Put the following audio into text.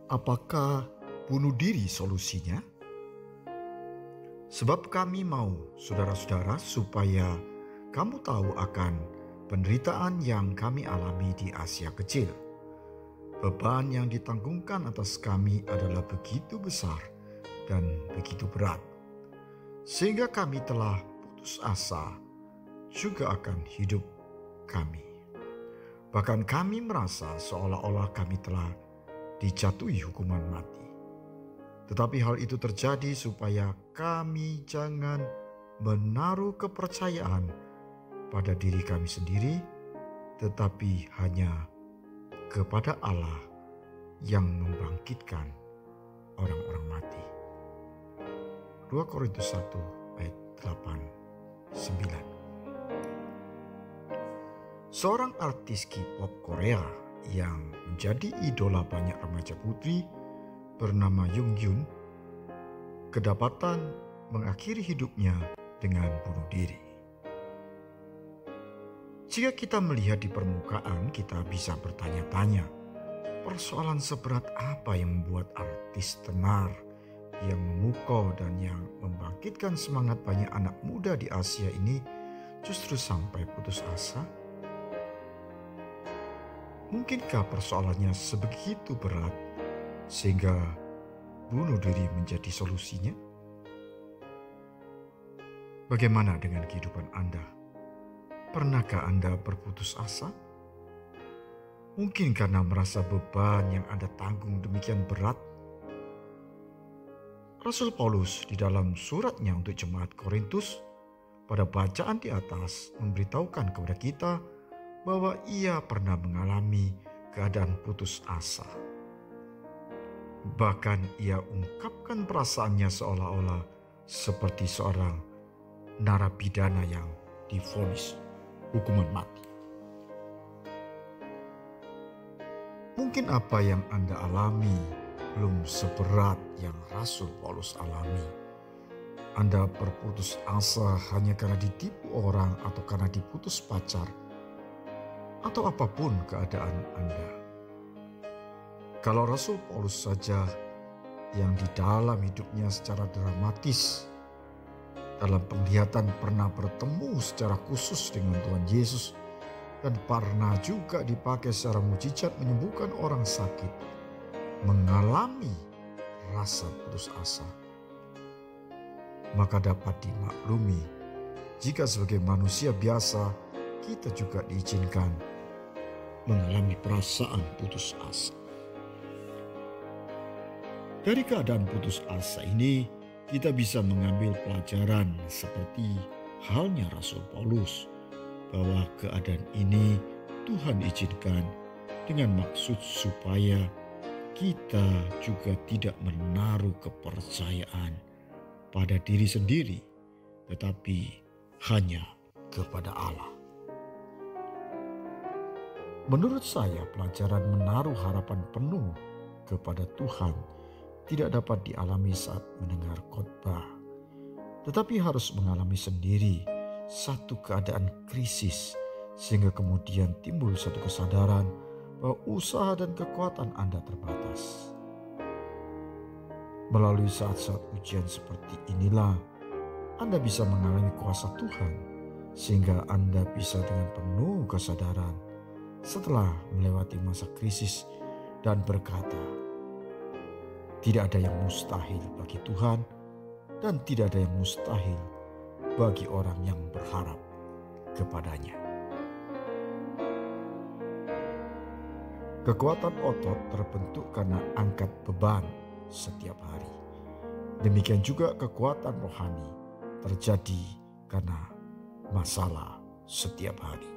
Apakah bunuh diri solusinya? Sebab kami mau, saudara-saudara, supaya kamu tahu akan penderitaan yang kami alami di Asia Kecil. Beban yang ditanggungkan atas kami adalah begitu besar dan begitu berat, sehingga kami telah putus asa juga akan hidup kami. Bahkan kami merasa seolah-olah kami telah dijatuhi hukuman mati. Tetapi hal itu terjadi supaya kami jangan menaruh kepercayaan pada diri kami sendiri, tetapi hanya kepada Allah yang membangkitkan orang-orang mati. 2 Korintus 1 ayat 8-9. Seorang artis K-pop Korea yang menjadi idola banyak remaja putri bernama Junghyun kedapatan mengakhiri hidupnya dengan bunuh diri. Jika kita melihat di permukaan, kita bisa bertanya-tanya, persoalan seberat apa yang membuat artis tenar yang memukau dan yang membangkitkan semangat banyak anak muda di Asia ini justru sampai putus asa? Mungkinkah persoalannya sebegitu berat sehingga bunuh diri menjadi solusinya? Bagaimana dengan kehidupan Anda? Pernahkah Anda berputus asa? Mungkin karena merasa beban yang Anda tanggung demikian berat. Rasul Paulus di dalam suratnya untuk jemaat Korintus pada bacaan di atas memberitahukan kepada kita bahwa ia pernah mengalami keadaan putus asa. Bahkan ia ungkapkan perasaannya seolah-olah seperti seorang narapidana yang divonis hukuman mati. Mungkin apa yang Anda alami belum seberat yang Rasul Paulus alami. Anda berputus asa hanya karena ditipu orang atau karena diputus pacar, atau apapun keadaan Anda. Kalau Rasul Paulus saja yang di dalam hidupnya secara dramatis dalam penglihatan pernah bertemu secara khusus dengan Tuhan Yesus dan pernah juga dipakai secara mujizat menyembuhkan orang sakit, mengalami rasa putus asa, maka dapat dimaklumi jika sebagai manusia biasa kita juga diizinkan mengalami perasaan putus asa. Dari keadaan putus asa ini, kita bisa mengambil pelajaran seperti halnya Rasul Paulus, bahwa keadaan ini Tuhan izinkan dengan maksud supaya kita juga tidak menaruh kepercayaan pada diri sendiri, tetapi hanya kepada Allah. Menurut saya, pelajaran menaruh harapan penuh kepada Tuhan tidak dapat dialami saat mendengar khotbah, tetapi harus mengalami sendiri satu keadaan krisis, sehingga kemudian timbul satu kesadaran bahwa usaha dan kekuatan Anda terbatas. Melalui saat-saat ujian seperti inilah, Anda bisa mengalami kuasa Tuhan, sehingga Anda bisa dengan penuh kesadaran setelah melewati masa krisis dan berkata, tidak ada yang mustahil bagi Tuhan dan tidak ada yang mustahil bagi orang yang berharap kepadanya. Kekuatan otot terbentuk karena angkat beban setiap hari. Demikian juga kekuatan rohani terjadi karena masalah setiap hari.